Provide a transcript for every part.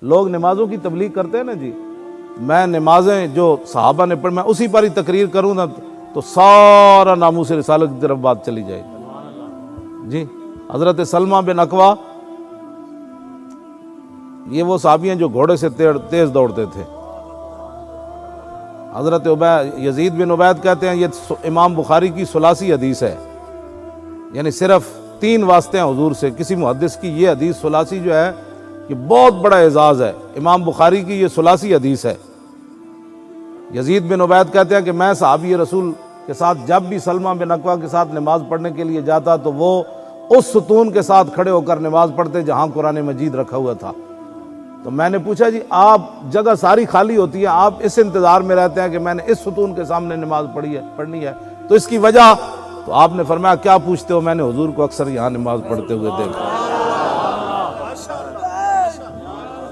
लोग नमाज़ों की तबलीग करते हैं ना जी, मैं नमाजें जो सहाबा ने पढ़ मैं उसी पर ही तकरीर करूँ ना तो सारा नामूस रिसालत की तरफ बात चली जाएगी जी। हज़रत सलमा बिन अकवा, ये वो साहबी हैं जो घोड़े से तेज़ दौड़ते थे। हज़रत यजीद बिन उबैद कहते हैं ये इमाम बुखारी की सुलासी हदीस है, यानी सिर्फ 3 वास्ते हैं हुजूर से। किसी मुहद्दिस की ये हदीस सुलासी जो है कि बहुत बड़ा एजाज़ है, इमाम बुखारी की ये सुलासी हदीस है। यजीद बिन उबैद कहते हैं कि मैं सहाबी रसूल के साथ जब भी सलमा बिन अकवा के साथ नमाज पढ़ने के लिए जाता तो वो उस सुतून के साथ खड़े होकर नमाज पढ़ते जहाँ कुरान मजीद रखा हुआ था। तो मैंने पूछा जी आप जगह सारी खाली होती है, आप इस इंतज़ार में रहते हैं कि मैंने इस सुतून के सामने नमाज पढ़नी है, तो इसकी वजह? तो आपने फरमाया क्या पूछते हो, मैंने हुजूर को अक्सर यहाँ नमाज पढ़ते हुए देखा।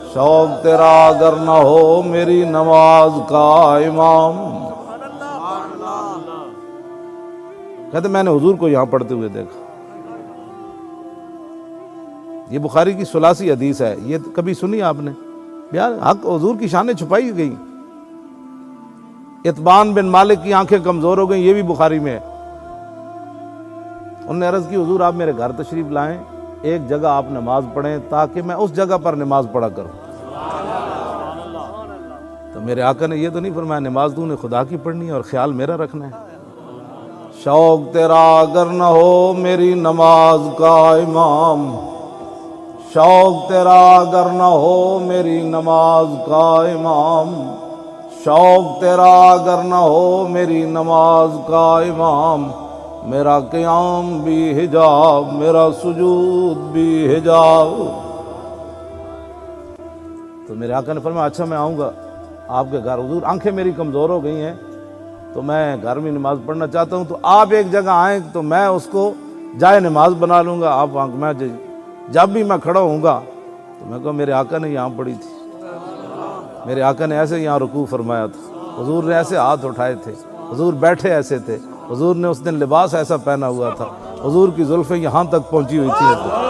शौक तेरा अगर न हो मेरी नमाज का इमाम, कहते मैंने हुजूर को यहाँ पढ़ते हुए देखा। ये बुखारी की सुलासी हदीस है, ये कभी सुनी आपने? यार हक हुजूर की शानें छुपाई गई। इत्बान बिन मालिक की आंखें कमजोर हो गई, ये भी बुखारी में है। उन्होंने अर्ज की हुजूर आप मेरे घर तशरीफ लाएं, एक जगह आप नमाज पढ़ें ताकि मैं उस जगह पर नमाज पढ़ा करूं। तो मेरे आका ने ये तो नहीं फरमाया नमाज तूने खुदा की पढ़नी है और ख्याल मेरा रखना है। शौक तेरा अगर न हो मेरी नमाज का इमाम, शौक तेरा अगर न हो मेरी नमाज का इमाम, शौक तेरा अगर न हो मेरी नमाज का इमाम, मेरा क़याम भी हिजाब मेरा सुजूद भी हिजाब। तो मेरे आका ने फरमाया अच्छा मैं आऊँगा आपके घर, हुजूर आंखें मेरी कमज़ोर हो गई हैं तो मैं घर में नमाज पढ़ना चाहता हूँ, तो आप एक जगह आएँ तो मैं उसको जाए नमाज बना लूँगा। आप मैं जब भी मैं खड़ा होऊंगा तो मैं कहूँ मेरे आका ने यहाँ पढ़ी थी, मेरे आका ने ऐसे यहाँ रुकू फरमाया था, हुजूर ने ऐसे हाथ उठाए थे, हुजूर बैठे ऐसे थे, हुजूर ने उस दिन लिबास ऐसा पहना हुआ था, हुजूर की जुल्फ़ें यहाँ तक पहुँची हुई थी।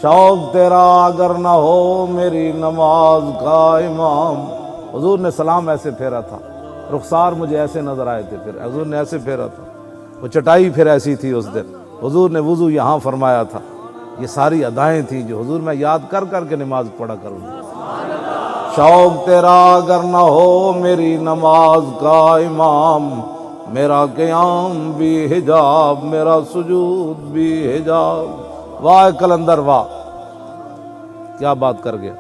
शौक तेरा अगर ना हो मेरी नमाज का इमाम, हुजूर ने सलाम ऐसे फेरा था, रुखसार मुझे ऐसे नजर आए थे, फिर हुजूर ने ऐसे फेरा था, वो चटाई फिर ऐसी थी उस दिन, हुजूर ने वुजू यहाँ फरमाया था। ये सारी अदाएँ थी जो हुजूर मैं याद कर कर के नमाज पढ़ा करूँगा। शौक तेरा अगर ना हो मेरी नमाज का इमाम, मेरा क़याम भी हिजाब मेरा सुजूद भी हिजाब। वाह कलंदर वाह, क्या बात कर गया।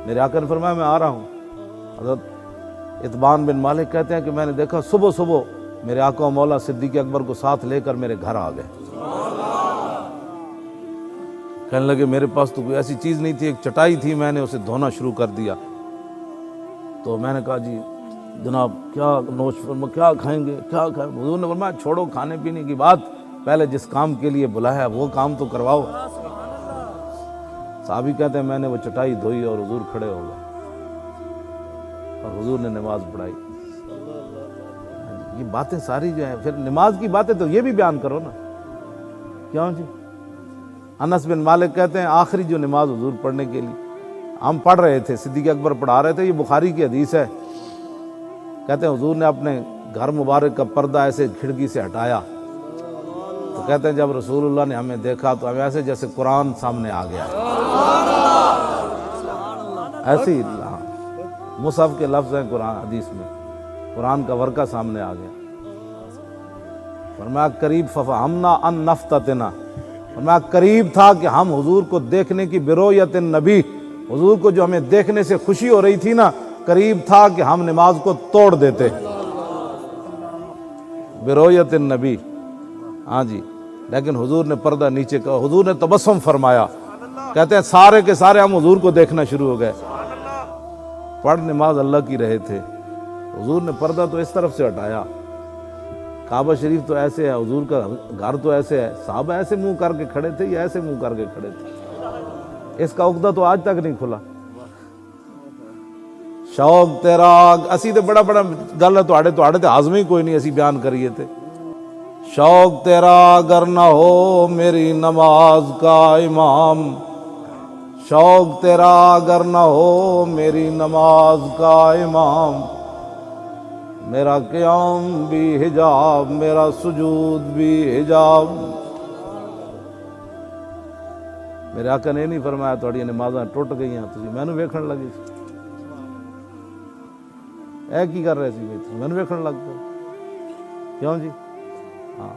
मेरे आका ने फरमाया मैं आ रहा हूँ। हज़रत इत्बान बिन मालिक कहते हैं कि मैंने देखा सुबह सुबह मेरे आका मौला सिद्दीक़ अकबर को साथ लेकर मेरे घर आ गए। कहने लगे मेरे पास तो कोई ऐसी चीज़ नहीं थी, एक चटाई थी, मैंने उसे धोना शुरू कर दिया। तो मैंने कहा जी जनाब क्या नोश क्या खाएंगे, क्या खाएं? हुजूर ने फरमाया छोड़ो खाने पीने की बात, पहले जिस काम के लिए बुलाया वो काम तो करवाओ। साहबी कहते हैं मैंने वो चटाई धोई और हुजूर खड़े हो गए और हुजूर ने नमाज पढ़ाई। ये बातें सारी जो है, फिर नमाज की बातें तो ये भी बयान करो ना, क्यों जी? अनस बिन मालिक कहते हैं आखिरी जो नमाज हुजूर पढ़ने के लिए हम पढ़ रहे थे, सिद्दीक़ अकबर पढ़ा रहे थे, ये बुखारी की हदीस है। कहते हैं हुजूर ने अपने घर मुबारक का पर्दा ऐसे खिड़की से हटाया, तो कहते हैं जब रसूलुल्लाह ने हमें देखा तो हमें ऐसे जैसे कुरान सामने आ गया, ऐसे ही मुसहफ के लफ्ज़ हैं कुरान हदीस में, कुरान का वर्का सामने आ गया। फरमाया करीब फफ़हमना अन नफ़्ततना, फरमाया करीब था कि हम हुजूर को देखने की बिरोयत नबी, हुजूर को जो हमें देखने से खुशी हो रही थी ना, करीब था कि हम नमाज को तोड़ देते। बिरोयत नबी, हाँ जी, लेकिन हुजूर ने पर्दा नीचे का, हुजूर ने तबस्सुम फरमाया। कहते हैं सारे के सारे हम हुजूर को देखना शुरू हो गए। पढ़ नमाज अल्लाह की रहे थे, हुजूर ने पर्दा तो इस तरफ से हटाया, काबा शरीफ तो ऐसे है, हुजूर का घर तो ऐसे है, साहबा ऐसे मुंह करके खड़े थे या ऐसे मुंह करके खड़े थे, इसका उक्दा तो आज तक नहीं खुला। शौक तेरा असी तो बड़ा बड़ा गल है, तो हाजमे कोई नहीं असी बयान करिए थे। शौक तेरा अगर ना हो मेरी नमाज का इमाम, शौक तेरा अगर न हो मेरी नमाज का इमाम, मेरा क़याम भी हिजाब मेरा सुजूद भी हिजाब। मेरे आका ने नहीं फरमाया तुहाड़ियां नमाज़ां टुट गई तुसीं मैनू वेखण लगे ऐ की कर रहे सी मैनू वेखण लग पए क्यों जी। हाँ